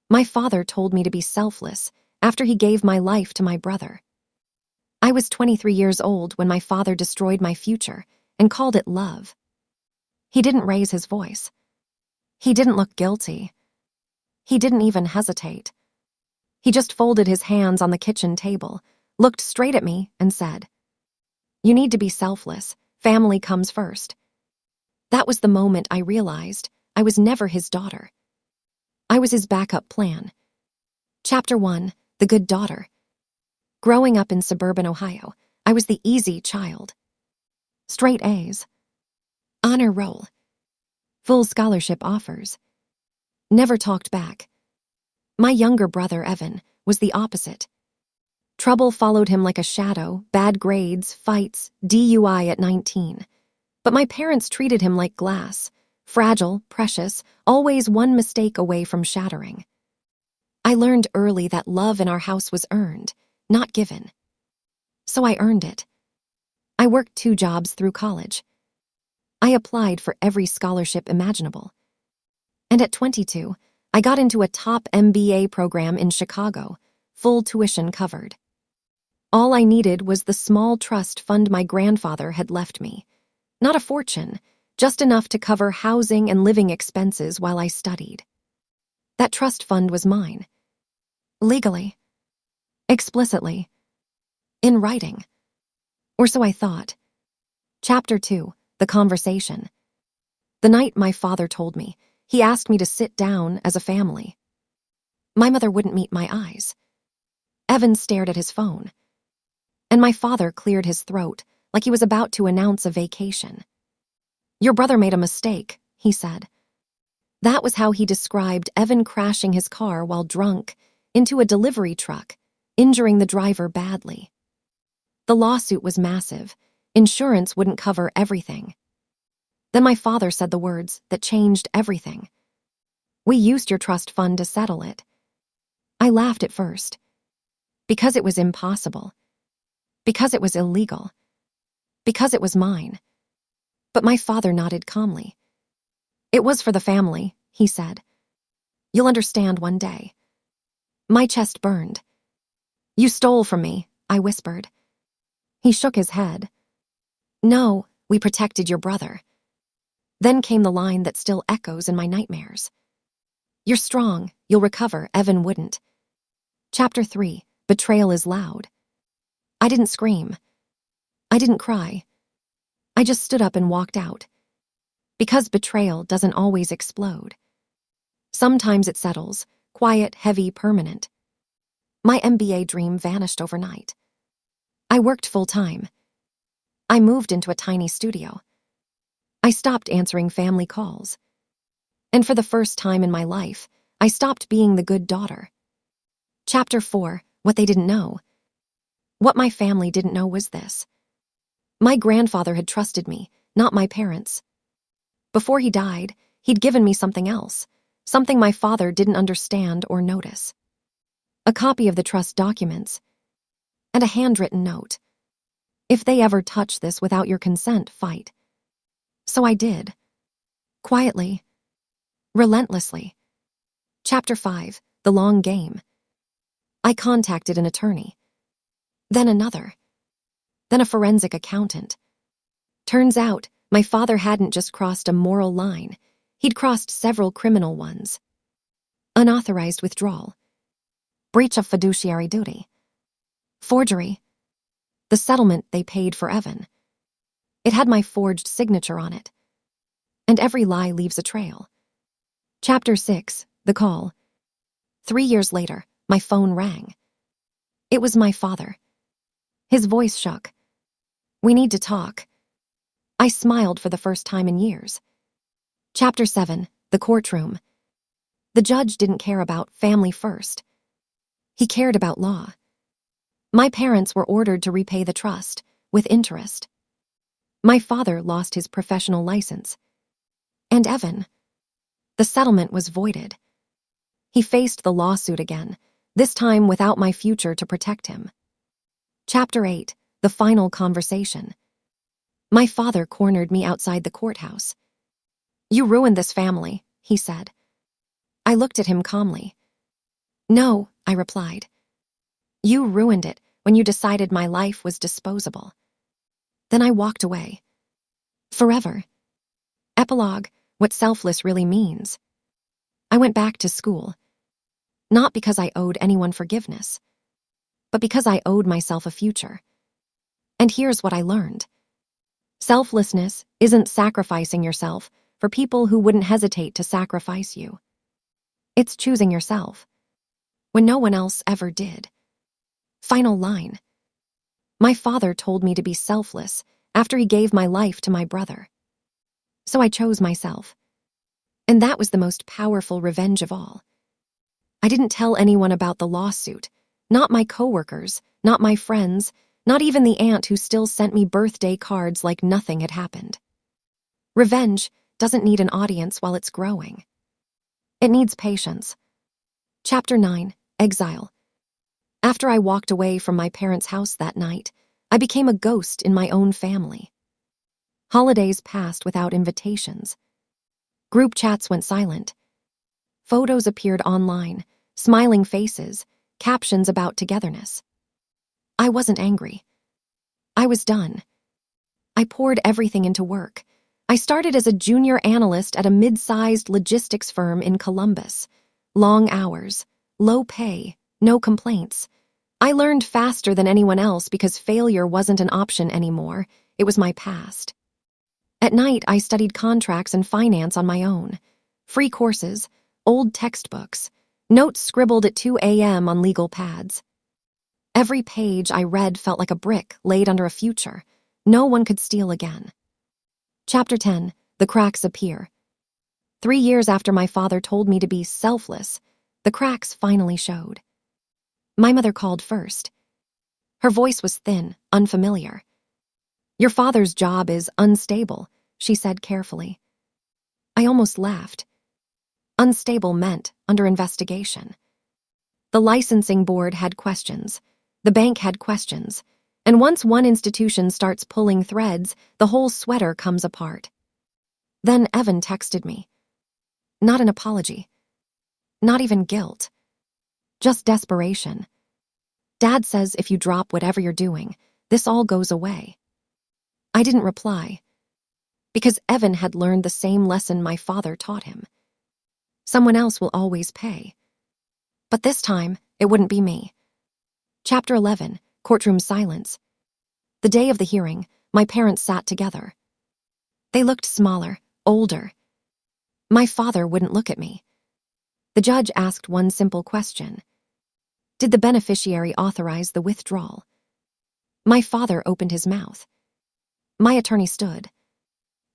My father told me to be selfless after he gave my life to my brother. I was 23 years old when my father destroyed my future and called it love. He didn't raise his voice. He didn't look guilty. He didn't even hesitate. He just folded his hands on the kitchen table, looked straight at me, and said, "You need to be selfless. Family comes first." That was the moment I realized I was never his daughter. I was his backup plan. Chapter 1: The Good Daughter. Growing up in suburban Ohio, I was the easy child. Straight A's. Honor roll. Full scholarship offers. Never talked back. My younger brother, Evan, was the opposite. Trouble followed him like a shadow, bad grades, fights, DUI at 19. But my parents treated him like glass, fragile, precious, always one mistake away from shattering. I learned early that love in our house was earned, not given. So I earned it. I worked 2 jobs through college. I applied for every scholarship imaginable. And at 22, I got into a top MBA program in Chicago, full tuition covered. All I needed was the small trust fund my grandfather had left me. Not a fortune, just enough to cover housing and living expenses while I studied. That trust fund was mine. Legally. Explicitly. In writing. Or so I thought. Chapter 2: The Conversation. The night my father told me, he asked me to sit down as a family. My mother wouldn't meet my eyes. Evan stared at his phone. And my father cleared his throat like he was about to announce a vacation. "Your brother made a mistake," he said. That was how he described Evan crashing his car while drunk into a delivery truck, injuring the driver badly. The lawsuit was massive. Insurance wouldn't cover everything. Then my father said the words that changed everything. "We used your trust fund to settle it." I laughed at first. Because it was impossible. Because it was illegal. Because it was mine. But my father nodded calmly. "It was for the family," he said. "You'll understand one day." My chest burned. "You stole from me," I whispered. He shook his head. "No, we protected your brother." Then came the line that still echoes in my nightmares. "You're strong, you'll recover." Evan wouldn't. Chapter 3: Betrayal is Loud. I didn't scream. I didn't cry. I just stood up and walked out. Because betrayal doesn't always explode. Sometimes it settles, quiet, heavy, permanent. My MBA dream vanished overnight. I worked full-time. I moved into a tiny studio. I stopped answering family calls. And for the first time in my life, I stopped being the good daughter. Chapter 4: What They Didn't Know. What my family didn't know was this. My grandfather had trusted me, not my parents. Before he died, he'd given me something else, something my father didn't understand or notice. A copy of the trust documents, and a handwritten note. "If they ever touch this without your consent, fight." So I did. Quietly. Relentlessly. Chapter 5: The Long Game. I contacted an attorney. Then another. Then a forensic accountant. Turns out, my father hadn't just crossed a moral line. He'd crossed several criminal ones. Unauthorized withdrawal. Breach of fiduciary duty. Forgery. The settlement they paid for Evan. It had my forged signature on it. And every lie leaves a trail. Chapter 6: The Call. 3 years later, my phone rang. It was my father. His voice shook. "We need to talk." I smiled for the first time in years. Chapter 7: The Courtroom. The judge didn't care about family first. He cared about law. My parents were ordered to repay the trust, with interest. My father lost his professional license. And Evan. The settlement was voided. He faced the lawsuit again, this time without my future to protect him. Chapter 8: The Final Conversation. My father cornered me outside the courthouse. "You ruined this family," he said. I looked at him calmly. No, I replied. You ruined it when you decided my life was disposable. Then I walked away. Forever. Epilogue, what selfless really means. I went back to school. Not because I owed anyone forgiveness, but because I owed myself a future. And here's what I learned. Selflessness isn't sacrificing yourself for people who wouldn't hesitate to sacrifice you. It's choosing yourself when no one else ever did. Final line. My father told me to be selfless after he gave my life to my brother. So I chose myself. And that was the most powerful revenge of all. I didn't tell anyone about the lawsuit, not my coworkers, not my friends, not even the aunt who still sent me birthday cards like nothing had happened. Revenge doesn't need an audience while it's growing. It needs patience. Chapter 9, Exile. After I walked away from my parents' house that night, I became a ghost in my own family. Holidays passed without invitations. Group chats went silent. Photos appeared online, smiling faces, captions about togetherness. I wasn't angry. I was done. I poured everything into work. I started as a junior analyst at a mid-sized logistics firm in Columbus. Long hours, low pay, no complaints. I learned faster than anyone else because failure wasn't an option anymore. It was my past. At night, I studied contracts and finance on my own. Free courses, old textbooks, notes scribbled at 2 a.m. on legal pads. Every page I read felt like a brick laid under a future no one could steal again. Chapter 10, The Cracks Appear. 3 years after my father told me to be selfless, the cracks finally showed. My mother called first. Her voice was thin, unfamiliar. Your father's job is unstable, she said carefully. I almost laughed. Unstable meant under investigation. The licensing board had questions. The bank had questions. And once one institution starts pulling threads, the whole sweater comes apart. Then Evan texted me. Not an apology. Not even guilt. Just desperation. Dad says if you drop whatever you're doing, this all goes away. I didn't reply. Because Evan had learned the same lesson my father taught him. Someone else will always pay. But this time, it wouldn't be me. Chapter 11, Courtroom Silence. The day of the hearing, my parents sat together. They looked smaller, older. My father wouldn't look at me. The judge asked one simple question. Did the beneficiary authorize the withdrawal? My father opened his mouth. My attorney stood.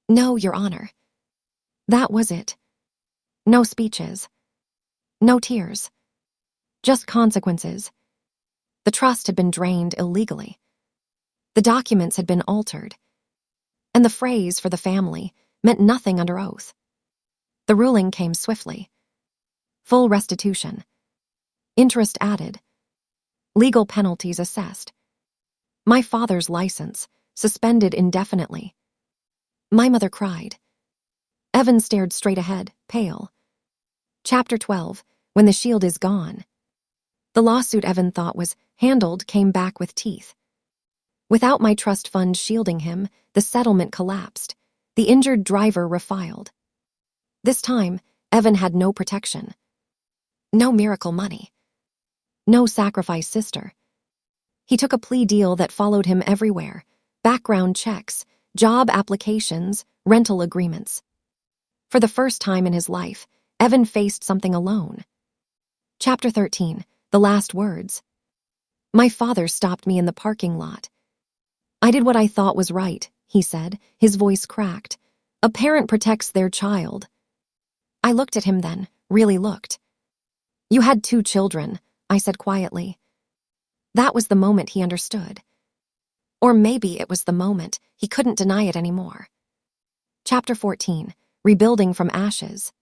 No, Your Honor. That was it. No speeches. No tears. Just consequences. The trust had been drained illegally. The documents had been altered. And the phrase for the family meant nothing under oath. The ruling came swiftly. Full restitution. Interest added. Legal penalties assessed. My father's license suspended indefinitely. My mother cried. Evan stared straight ahead, pale. Chapter 12, When the Shield is Gone. The lawsuit Evan thought was handled came back with teeth. Without my trust fund shielding him, the settlement collapsed. The injured driver refiled. This time, Evan had no protection. No miracle money. No sacrifice sister. He took a plea deal that followed him everywhere. Background checks, job applications, rental agreements. For the first time in his life, Evan faced something alone. Chapter 13, The Last Words. My father stopped me in the parking lot. I did what I thought was right, he said, his voice cracked. A parent protects their child. I looked at him then, really looked. You had 2 children, I said quietly. That was the moment he understood. Or maybe it was the moment he couldn't deny it anymore. Chapter 14, Rebuilding from Ashes.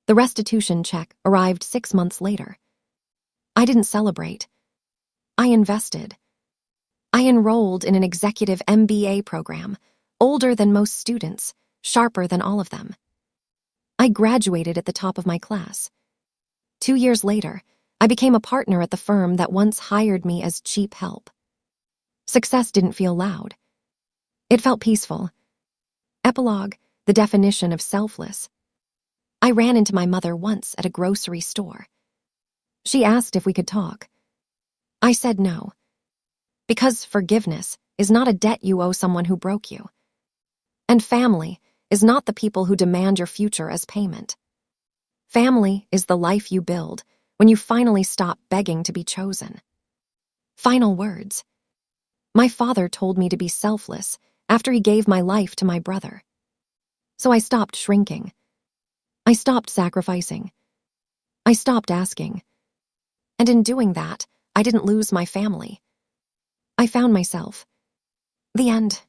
The restitution check arrived 6 months later. I didn't celebrate. I invested. I enrolled in an executive MBA program, older than most students, sharper than all of them. I graduated at the top of my class. 2 years later, I became a partner at the firm that once hired me as cheap help. Success didn't feel loud. It felt peaceful. Epilogue, the definition of selfless. I ran into my mother once at a grocery store. She asked if we could talk. I said no. Because forgiveness is not a debt you owe someone who broke you. And family is not the people who demand your future as payment. Family is the life you build when you finally stop begging to be chosen. Final words. My father told me to be selfless after he gave my life to my brother. So I stopped shrinking. I stopped sacrificing. I stopped asking. And in doing that, I didn't lose my family. I found myself. The end.